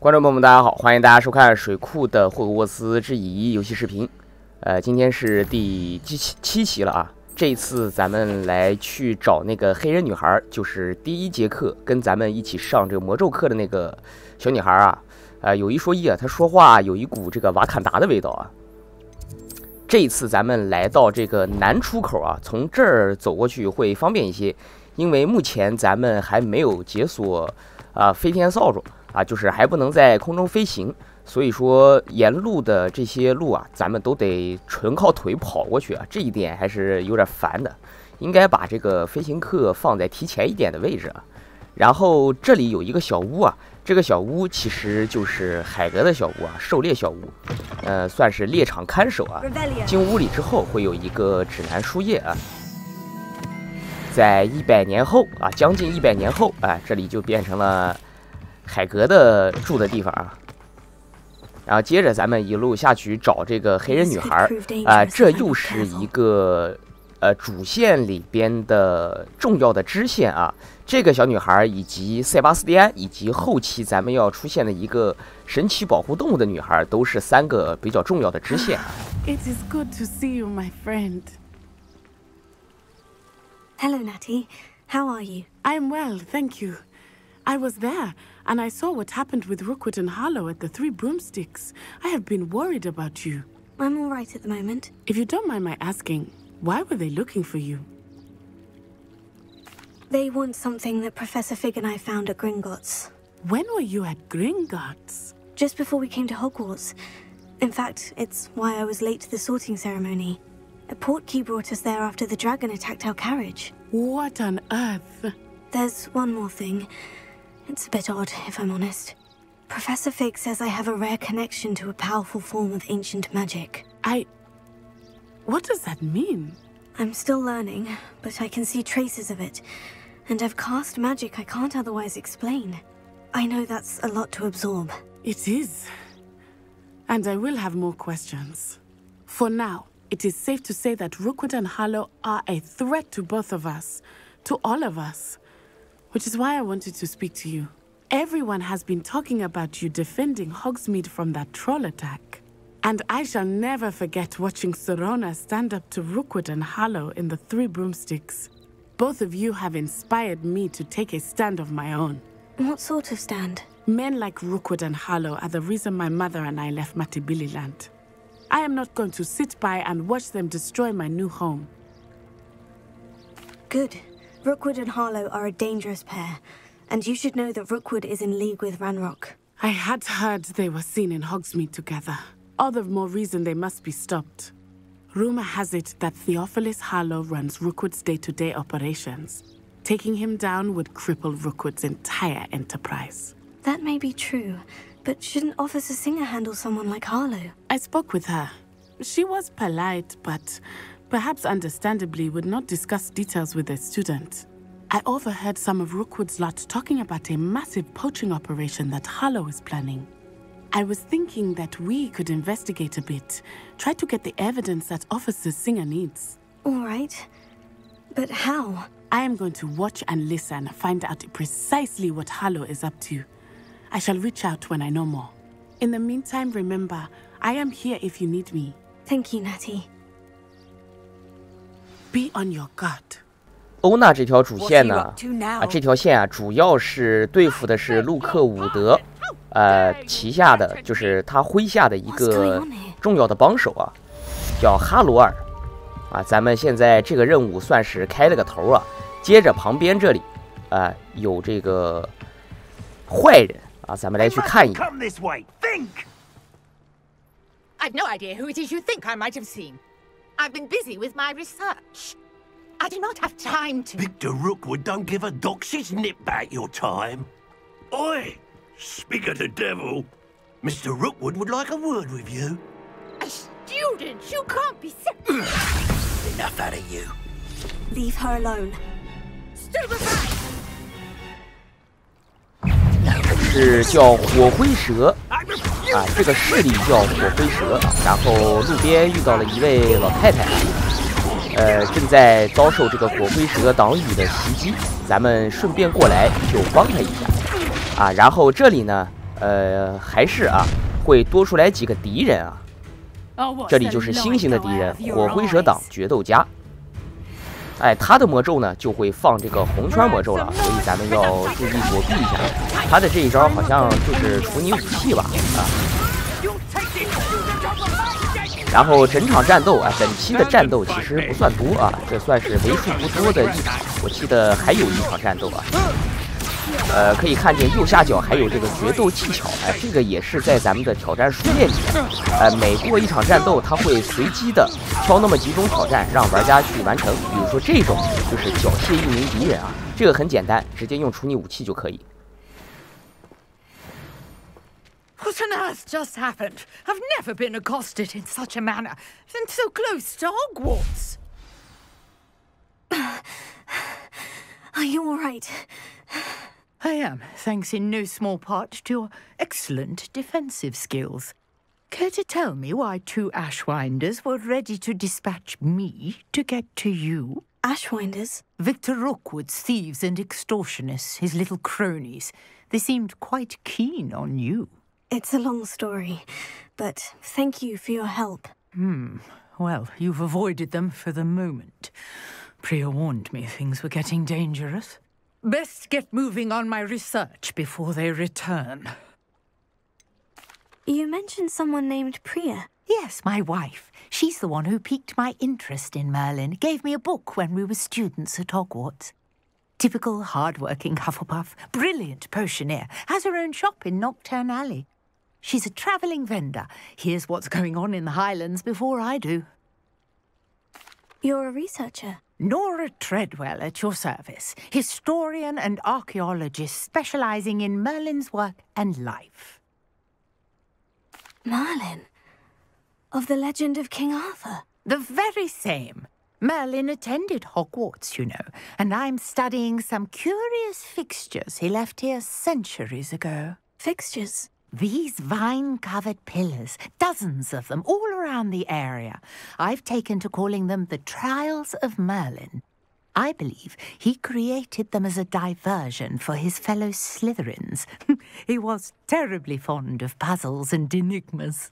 观众朋友们，大家好，欢迎大家收看水库的霍格沃茨之遗游戏视频。今天是第7期了啊。这一次咱们来去找那个黑人女孩，就是第1节课跟咱们一起上这个魔咒课的那个小女孩啊。有一说一啊，她说话有一股这个瓦坎达的味道啊。这一次咱们来到这个南出口啊，从这儿走过去会方便一些，因为目前咱们还没有解锁飞天扫帚啊，就是还不能在空中飞行，所以说沿路的这些路啊，咱们都得纯靠腿跑过去啊，这一点还是有点烦的，应该把这个飞行课放在提前一点的位置啊。然后这里有一个小屋啊，这个小屋其实就是海格的小屋啊，狩猎小屋，算是猎场看守啊。进屋里之后会有一个指南书页啊，在100年后啊，将近100年后啊，这里就变成了海格的住的地方啊。然后接着咱们一路下去找这个黑人女孩啊，这又是一个主线里边的重要的支线啊。这个小女孩以及塞巴斯蒂安以及后期咱们要出现的一个神奇保护动物的女孩，都是3个比较重要的支线。It is good to see you, my friend. Hello, Natty. How are you? I'm well, thank you. I was there, and I saw what happened with Rookwood and Harlow at the Three Broomsticks. I have been worried about you. I'm all right at the moment. If you don't mind my asking, why were they looking for you? They want something that Professor Fig and I found at Gringotts. When were you at Gringotts? Just before we came to Hogwarts. In fact, it's why I was late to the sorting ceremony. A portkey brought us there after the dragon attacked our carriage. What on earth? There's one more thing. It's a bit odd, if I'm honest. Professor Fig says I have a rare connection to a powerful form of ancient magic. What does that mean? I'm still learning, but I can see traces of it. And I've cast magic I can't otherwise explain. I know that's a lot to absorb. It is. And I will have more questions. For now, it is safe to say that Rookwood and Harlow are a threat to both of us. To all of us. Which is why I wanted to speak to you. Everyone has been talking about you defending Hogsmeade from that troll attack. And I shall never forget watching Serona stand up to Rookwood and Harlow in the Three Broomsticks. Both of you have inspired me to take a stand of my own. What sort of stand? Men like Rookwood and Harlow are the reason my mother and I left Matibililand. I am not going to sit by and watch them destroy my new home. Good. Rookwood and Harlow are a dangerous pair, and you should know that Rookwood is in league with Ranrock. I had heard they were seen in Hogsmeade together. All the more reason they must be stopped. Rumor has it that Theophilus Harlow runs Rookwood's day-to-day operations. Taking him down would cripple Rookwood's entire enterprise. That may be true, but shouldn't Officer Singer handle someone like Harlow? I spoke with her. She was polite, but perhaps understandably would not discuss details with a student. I overheard some of Rookwood's lot talking about a massive poaching operation that Harlow is planning. I was thinking that we could investigate a bit, try to get the evidence that Officer Singer needs. All right. But how? I am going to watch and listen, find out precisely what Harlow is up to. I shall reach out when I know more. In the meantime, remember, I am here if you need me. Thank you, Natty. Be on your guard. 欧娜这条主线呢，这条线啊，主要是对付的是路克伍德，旗下的就是他麾下的一个重要的帮手啊，叫哈罗尔啊。咱们现在这个任务算是开了个头啊。接着旁边这里有这个坏人啊，咱们来去看一眼。I've no idea who it is you think I might have seen. I've been busy with my research. I do not have time to... Victor Rookwood don't give a doxy's nip back your time. Oi! Speak of the devil. Mr. Rookwood would like a word with you. A student? You can't be serious. Enough out of you. Leave her alone. Stand aside! 是叫火灰蛇啊，这个势力叫火灰蛇。然后路边遇到了一位老太太，正在遭受这个火灰蛇党羽的袭击，咱们顺便过来就帮他一下啊。然后这里呢，还是啊会多出来几个敌人啊。这里就是星星的敌人火灰蛇党决斗家。哎，他的魔咒呢就会放这个红圈魔咒了，所以咱们要注意躲避一下。他的这一招好像就是处理武器吧，啊。然后整场战斗啊，本期的战斗其实不算多啊，这算是为数不多的一场。我记得还有一场战斗啊。可以看见右下角还有这个决斗技巧，哎，这个也是在咱们的挑战书页里面。每过一场战斗，它会随机的挑那么几种挑战，让玩家去完成。比如说这种就是缴械一名敌人啊，这个很简单，直接用处理武器就可以。What on earth just happened? I've never been accosted in such a manner, and so close to Hogwarts. Are you all right? I am, thanks in no small part to your excellent defensive skills. Care to tell me why 2 Ashwinders were ready to dispatch me to get to you? Ashwinders? Victor Rookwood's thieves and extortionists, his little cronies. They seemed quite keen on you. It's a long story, but thank you for your help. Well, you've avoided them for the moment. Priya warned me things were getting dangerous. Best get moving on my research before they return. You mentioned someone named Priya. Yes, my wife. She's the one who piqued my interest in Merlin. Gave me a book when we were students at Hogwarts. Typical hard-working Hufflepuff. Brilliant potioneer. Has her own shop in Nocturne Alley. She's a travelling vendor. Hears what's going on in the Highlands before I do. You're a researcher. Nora Treadwell at your service. Historian and archaeologist specialising in Merlin's work and life. Merlin? Of the legend of King Arthur? The very same. Merlin attended Hogwarts, you know, and I'm studying some curious fixtures he left here centuries ago. Fixtures? These vine-covered pillars, dozens of them, all around the area. I've taken to calling them the Trials of Merlin. I believe he created them as a diversion for his fellow Slytherins. He was terribly fond of puzzles and enigmas.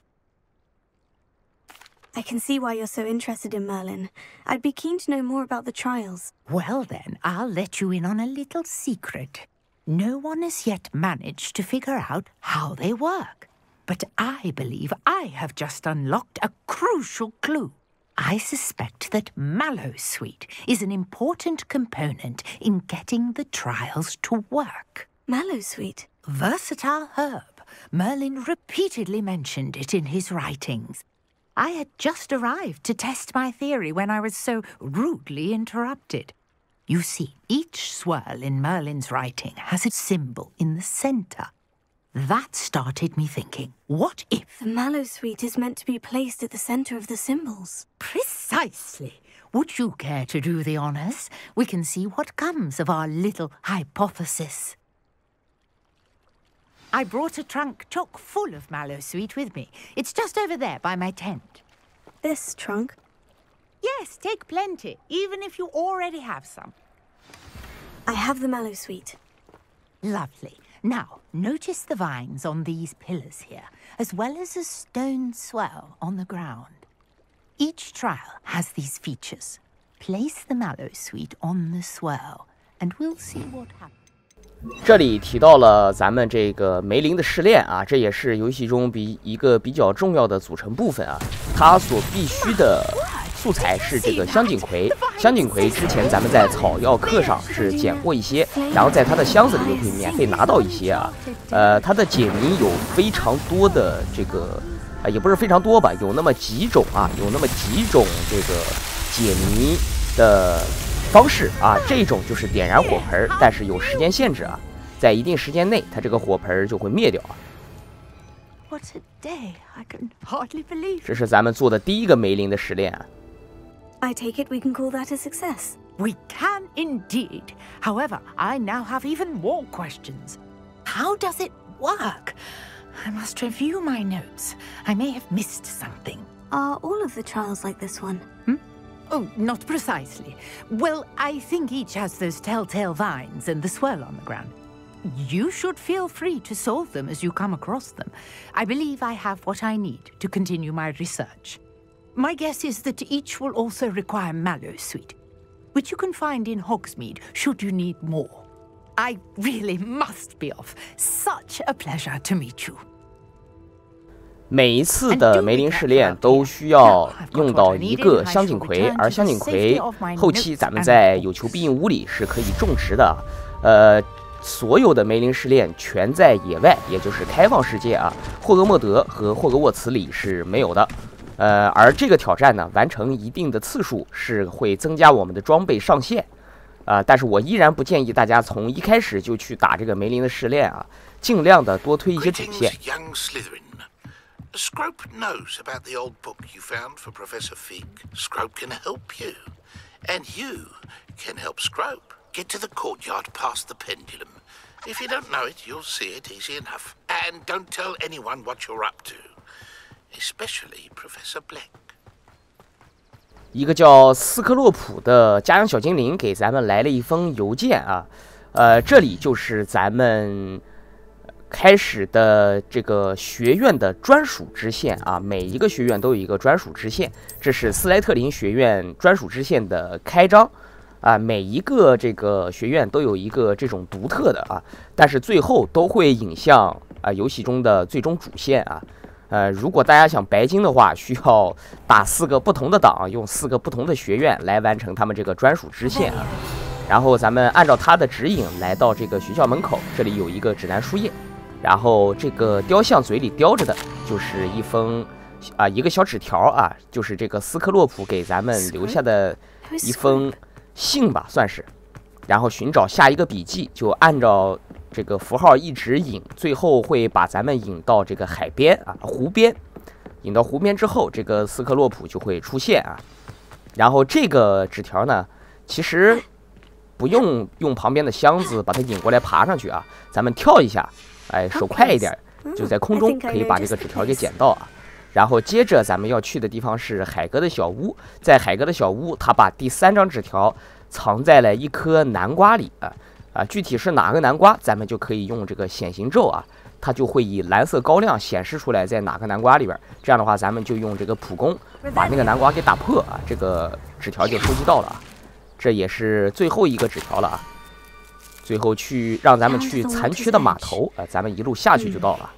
I can see why you're so interested in Merlin. I'd be keen to know more about the trials. Well then, I'll let you in on a little secret. No one has yet managed to figure out how they work. But I believe I have just unlocked a crucial clue. I suspect that Mallowsweet is an important component in getting the trials to work. Mallowsweet? Versatile herb. Merlin repeatedly mentioned it in his writings. I had just arrived to test my theory when I was so rudely interrupted. You see, each swirl in Merlin's writing has a symbol in the centre. That started me thinking, what if... The Mallowsweet is meant to be placed at the centre of the symbols. Precisely. Would you care to do the honours? We can see what comes of our little hypothesis. I brought a trunk chock full of Mallowsweet with me. It's just over there by my tent. This trunk? Yes, take plenty, even if you already have some. I have the Mallowsweet. Lovely. Now, notice the vines on these pillars here, as well as a stone swell on the ground. Each trial has these features. Place the Mallowsweet on the swell, and we'll see what happens. 这里提到了咱们这个梅林的试炼啊，这也是游戏中一个比较重要的组成部分啊。它所必须的素材是这个香锦葵。香锦葵之前咱们在草药课上是捡过一些，然后在它的箱子里就可以免费拿到一些啊。它的解谜有非常多的这个，也不是非常多吧，有那么几种啊，有那么几种这个解谜的方式啊，这种就是点燃火盆，但是有时间限制啊，在一定时间内，它这个火盆就会灭掉啊。What a day! I can hardly believe. 这是咱们做的第一个梅林的实验啊。I take it we can call that a success. We can indeed. However, I now have even more questions. How does it work? I must review my notes. I may have missed something. Are all of the trials like this one? Oh, not precisely. Well, I think each has those telltale vines and the swirl on the ground. You should feel free to solve them as you come across them. I believe I have what I need to continue my research. My guess is that each will also require mallow sweet, which you can find in Hogsmeade should you need more. I really must be off. Such a pleasure to meet you. 每一次的梅林试炼都需要用到一个香锦葵，而香锦葵后期咱们在有求必应屋里是可以种植的。所有的梅林试炼全在野外，也就是开放世界啊，霍格莫德和霍格沃茨里是没有的。而这个挑战呢，完成一定的次数是会增加我们的装备上限。但是我依然不建议大家从一开始就去打这个梅林的试炼啊，尽量的多推一些主线。Scrope knows about the old book you found for Professor Fig. Scrope can help you. And you can help Scrope get to the courtyard past the pendulum. If you don't know it, you'll see it easy enough. And don't tell anyone what you're up to. Especially Professor Black. 一个叫斯科洛普的家养小精灵给咱们来了一封邮件啊，这里就是咱们开始的这个学院的专属支线啊，每一个学院都有一个专属支线，这是斯莱特林学院专属支线的开章啊，每一个这个学院都有一个这种独特的啊，但是最后都会引向游戏中的最终主线啊。如果大家想白金的话，需要打4个不同的档，用4个不同的学院来完成他们这个专属支线啊。然后咱们按照他的指引来到这个学校门口，这里有一个指南书页，然后这个雕像嘴里叼着的就是一个小纸条啊，就是这个斯科洛普给咱们留下的一封信吧，算是。然后寻找下一个笔记，就按照这个符号一直引，最后会把咱们引到这个海边啊，湖边。引到湖边之后，这个斯科洛普就会出现啊。然后这个纸条呢，其实不用旁边的箱子把它引过来爬上去啊，咱们跳一下，手快一点，就在空中可以把这个纸条给捡到啊。然后接着咱们要去的地方是海格的小屋，在海格的小屋，他把第3张纸条藏在了一颗南瓜里啊，具体是哪个南瓜，咱们就可以用这个显形咒啊，它就会以蓝色高亮显示出来在哪个南瓜里边。这样的话，咱们就用这个普攻把那个南瓜给打破啊，这个纸条就收集到了啊。这也是最后一个纸条了啊，最后让咱们去残缺的码头啊，咱们一路下去就到了。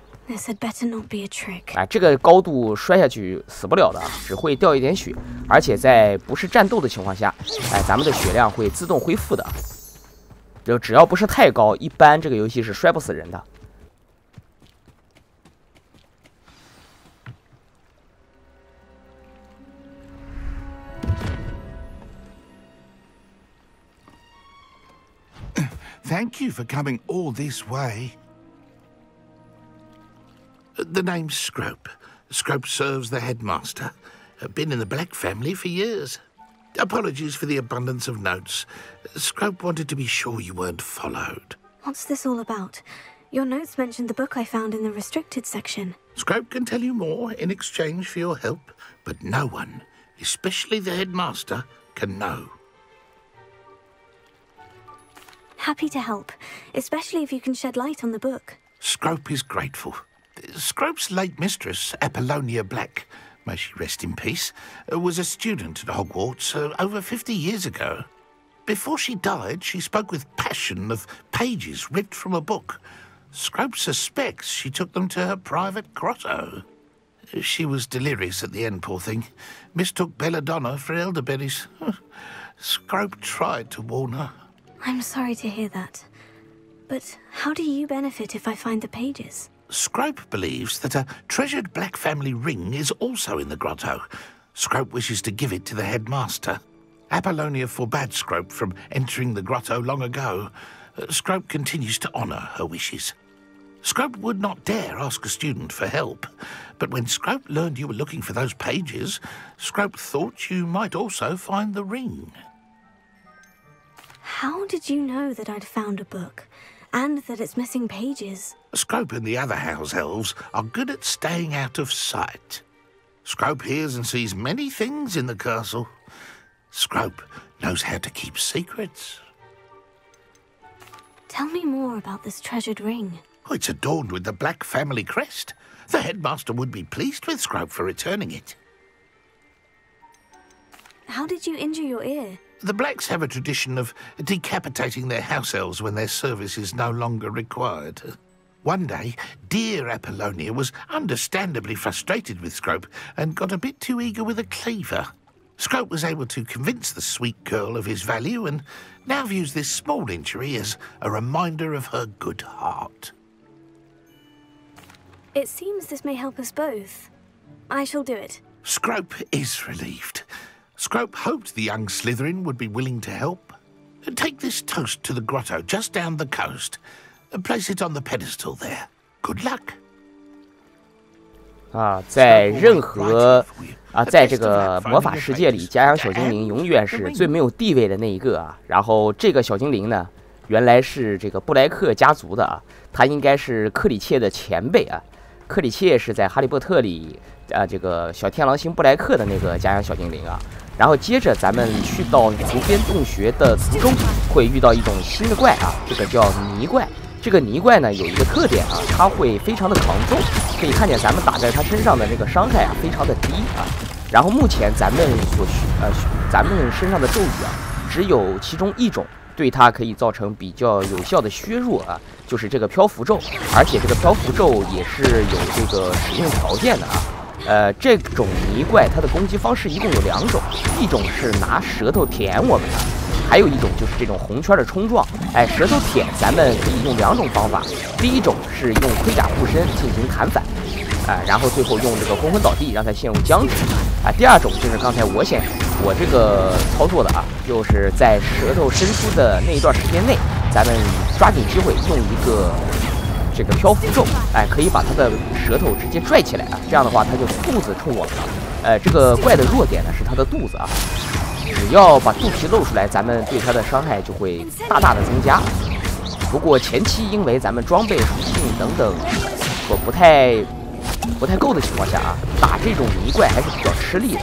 这个高度摔下去死不了的，只会掉一点血，而且在不是战斗的情况下，咱们的血量会自动恢复的。就只要不是太高，一般这个游戏是摔不死人的。Thank you for coming all this way. The name's Scrope. Scrope serves the headmaster. Been in the Black family for years. Apologies for the abundance of notes. Scrope wanted to be sure you weren't followed. What's this all about? Your notes mentioned the book I found in the restricted section. Scrope can tell you more in exchange for your help, but no one, especially the headmaster, can know. Happy to help, especially if you can shed light on the book. Scrope is grateful. Scrope's late mistress, Apollonia Black, may she rest in peace, was a student at Hogwarts over 50 years ago. Before she died, she spoke with passion of pages ripped from a book. Scrope suspects she took them to her private grotto. She was delirious at the end, poor thing. Mistook belladonna for elderberries. Scrope tried to warn her. I'm sorry to hear that. But how do you benefit if I find the pages? Scrope believes that a treasured Black family ring is also in the grotto. Scrope wishes to give it to the headmaster. Apollonia forbade Scrope from entering the grotto long ago. Scrope continues to honour her wishes. Scrope would not dare ask a student for help, but when Scrope learned you were looking for those pages, Scrope thought you might also find the ring. How did you know that I'd found a book, and that it's missing pages? Scrope and the other house elves are good at staying out of sight. Scrope hears and sees many things in the castle. Scrope knows how to keep secrets. Tell me more about this treasured ring. Oh, it's adorned with the Black family crest. The headmaster would be pleased with Scrope for returning it. How did you injure your ear? The Blacks have a tradition of decapitating their house elves when their service is no longer required. One day, dear Apollonia was understandably frustrated with Scrope and got a bit too eager with a cleaver. Scrope was able to convince the sweet girl of his value and now views this small injury as a reminder of her good heart. It seems this may help us both. I shall do it. Scrope is relieved. Scrope hoped the young Slytherin would be willing to help. Take this toast to the grotto just down the coast. Place it on the pedestal there. Good luck. 在任何在这个魔法世界里，家养小精灵永远是最没有地位的那一个啊。然后这个小精灵呢，原来是这个布莱克家族的啊，他应该是克里切的前辈啊。克里切是在《哈利波特》里这个小天狼星布莱克的那个家养小精灵啊。然后接着咱们去到湖边洞穴的途中，会遇到一种新的怪啊，这个叫泥怪。这个泥怪呢有一个特点啊，它会非常的抗揍，可以看见咱们打在它身上的那个伤害啊非常的低啊。然后目前咱们咱们身上的咒语啊，只有其中一种对它可以造成比较有效的削弱啊，就是这个漂浮咒，而且这个漂浮咒也是有这个使用条件的啊。这种泥怪它的攻击方式一共有2种，一种是拿舌头舔我们的，还有一种就是这种红圈的冲撞。舌头舔咱们可以用2种方法，第一种是用盔甲护身进行弹反，然后最后用这个昏昏倒地让它陷入僵持。第二种就是刚才我这个操作的啊，就是在舌头伸出的那一段时间内，咱们抓紧机会用一个这个漂浮咒，可以把它的舌头直接拽起来啊，这样的话它就肚子冲我们了。这个怪的弱点呢是它的肚子啊，只要把肚皮露出来，咱们对它的伤害就会大大的增加。不过前期因为咱们装备属性等等不太够的情况下啊，打这种泥怪还是比较吃力的。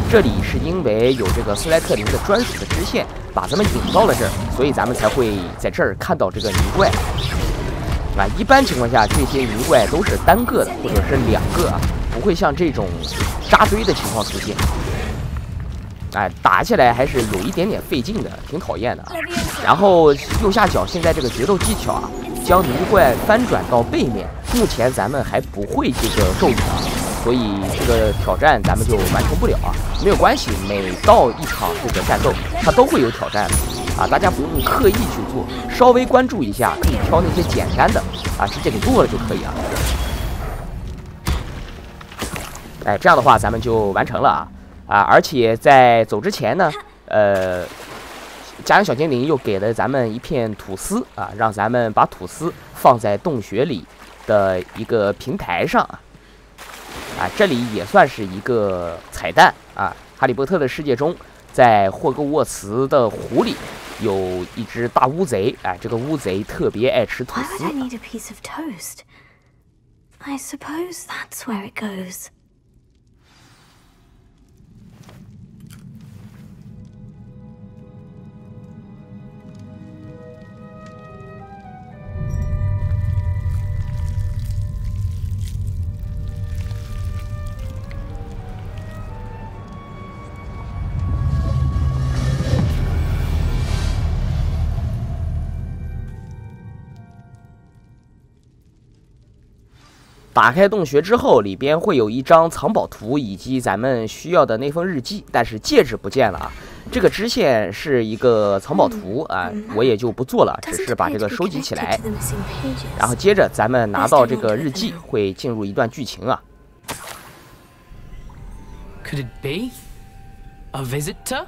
这里是因为有这个斯莱特林的专属的支线把咱们引到了这儿，所以咱们才会在这儿看到这个泥怪。一般情况下这些泥怪都是单个的或者是2个啊，不会像这种扎堆的情况出现。打起来还是有一点点费劲的，挺讨厌的啊。然后右下角现在这个决斗技巧啊，将泥怪翻转到背面。目前咱们还不会这个咒语啊，所以这个挑战咱们就完成不了啊。没有关系，每到一场这个战斗，它都会有挑战的啊，大家不用刻意去做，稍微关注一下，可以挑那些简单的啊，直接给做了就可以啊。这样的话咱们就完成了啊。而且在走之前呢，家养小精灵又给了咱们一片吐司啊，让咱们把吐司放在洞穴里的一个平台上啊，这里也算是一个彩蛋啊。哈利波特的世界中，在霍格沃茨的湖里有一只大乌贼，这个乌贼特别爱吃吐司。打开洞穴之后，里边会有一张藏宝图以及咱们需要的那封日记，但是戒指不见了啊。这个支线是一个藏宝图啊，我也就不做了，只是把这个收集起来。然后接着咱们拿到这个日记，会进入一段剧情啊。Could it be a visitor?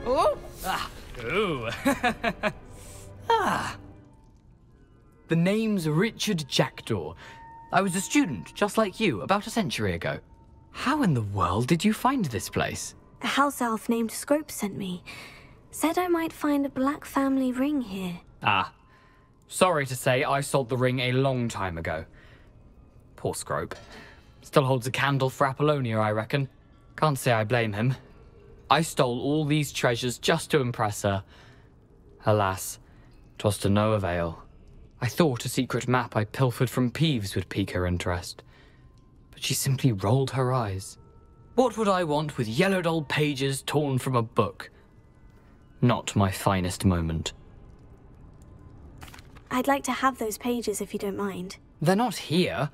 Oh. Ooh. The name's Richard Jackdaw. I was a student, just like you, about a century ago. How in the world did you find this place? A house elf named Scrope sent me. Said I might find a black family ring here. Sorry to say, I sold the ring a long time ago. Poor Scrope. Still holds a candle for Apollonia, I reckon. Can't say I blame him. I stole all these treasures just to impress her. Alas, 'twas to no avail. I thought a secret map I pilfered from Peeves would pique her interest, but she simply rolled her eyes. What would I want with yellowed old pages torn from a book? Not my finest moment. I'd like to have those pages if you don't mind. They're not here.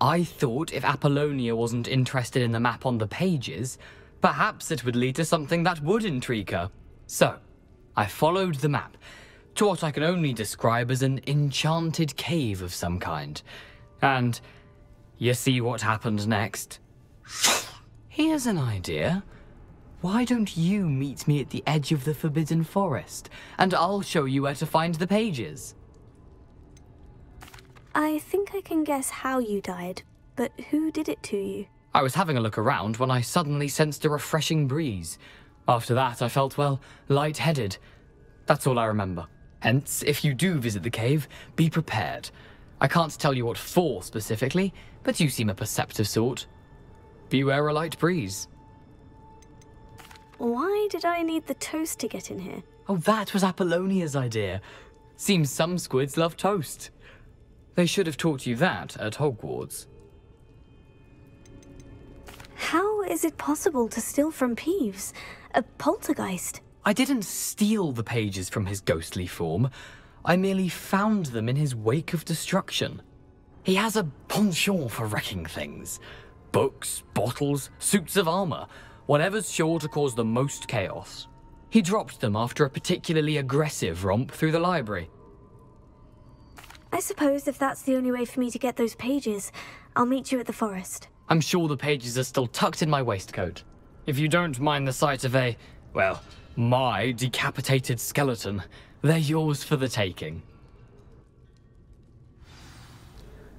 I thought if Apollonia wasn't interested in the map on the pages, perhaps it would lead to something that would intrigue her. So, I followed the map to what I can only describe as an enchanted cave of some kind. And you see what happened next? Here's an idea. Why don't you meet me at the edge of the Forbidden Forest, and I'll show you where to find the pages? I think I can guess how you died, but who did it to you? I was having a look around when I suddenly sensed a refreshing breeze. After that, I felt, well, lightheaded. That's all I remember. Hence, if you do visit the cave, be prepared. I can't tell you what for specifically, but you seem a perceptive sort. Beware a light breeze. Why did I need the toast to get in here? Oh, that was Apollonia's idea. Seems some squids love toast. They should have taught you that at Hogwarts. How is it possible to steal from Peeves? A poltergeist? I didn't steal the pages from his ghostly form. I merely found them in his wake of destruction. He has a penchant for wrecking things. Books, bottles, suits of armor, whatever's sure to cause the most chaos. He dropped them after a particularly aggressive romp through the library. I suppose if that's the only way for me to get those pages, I'll meet you at the forest. I'm sure the pages are still tucked in my waistcoat. If you don't mind the sight of a, well, my decapitated skeleton, they're yours for the taking.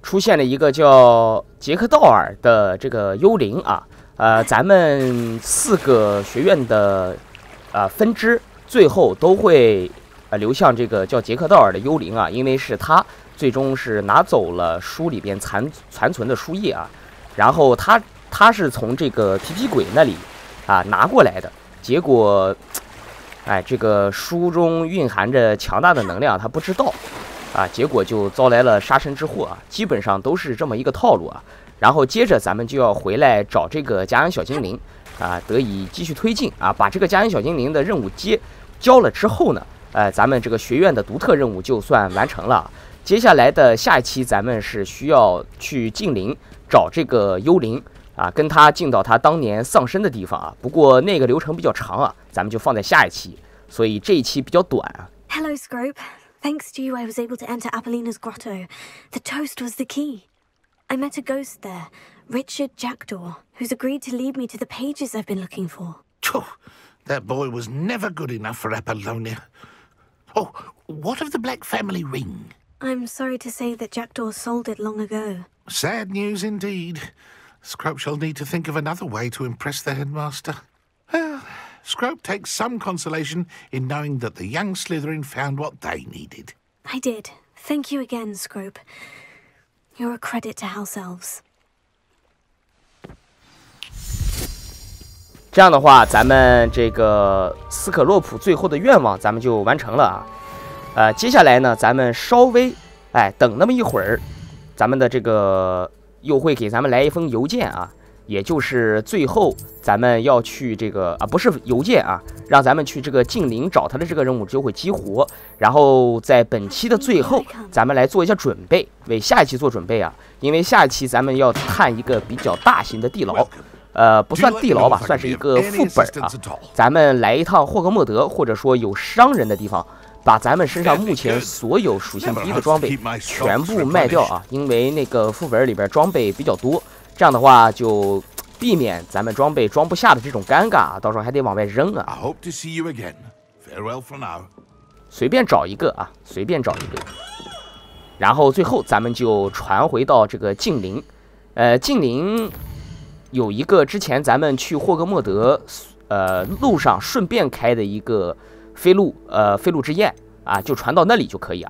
出现了一个叫杰克道尔的这个幽灵啊，咱们4个学院的分支最后都会流向这个叫杰克道尔的幽灵啊，因为是他最终是拿走了书里边残存的书页啊，然后他是从这个皮皮鬼那里拿过来的，结果这个书中蕴含着强大的能量，他不知道结果就遭来了杀身之祸啊，基本上都是这么一个套路啊。然后接着咱们就要回来找这个加恩小精灵得以继续推进把这个加恩小精灵的任务交了之后呢，咱们这个学院的独特任务就算完成了。接下来的下一期咱们是需要去近邻找这个幽灵跟他进到他当年丧生的地方不过那个流程比较长咱们就放在下一期，所以这一期比较短Hello, Scrope. Thanks to you, I was able to enter Apollina's grotto. The toast was the key. I met a ghost there, Richard Jackdaw, who's agreed to lead me to the pages I've been looking for. That boy was never good enough for Apollonia. Oh, what of the Black family ring? I'm sorry to say that Jackdaw sold it long ago. Sad news indeed. Scrope shall need to think of another way to impress the headmaster. Well, Scrope takes some consolation in knowing that the young Slytherin found what they needed. I did. Thank you again, Scrope. You're a credit to House Elves. 这样的话，咱们这个斯可洛普最后的愿望咱们就完成了接下来呢，咱们稍微等那么一会儿，咱们的这个又会给咱们来一封邮件也就是最后咱们要去这个不是邮件让咱们去这个近邻找他的这个任务就会激活，然后在本期的最后，咱们来做一下准备，为下一期做准备因为下一期咱们要探一个比较大型的地牢。不算地牢吧，算是一个副本咱们来一趟霍格莫德，或者说有商人的地方，把咱们身上目前所有属性低的装备全部卖掉因为那个副本里边装备比较多，这样的话就避免咱们装备装不下的这种尴尬到时候还得往外扔随便找一个随便找一个。然后最后咱们就传回到这个近邻，近邻有一个之前咱们去霍格莫德路上顺便开的一个飞鹿之宴就传到那里就可以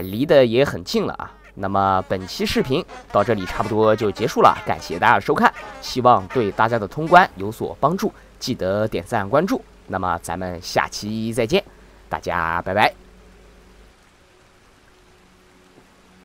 离得也很近了那么本期视频到这里差不多就结束了，感谢大家的收看，希望对大家的通关有所帮助，记得点赞关注。那么咱们下期再见，大家拜拜。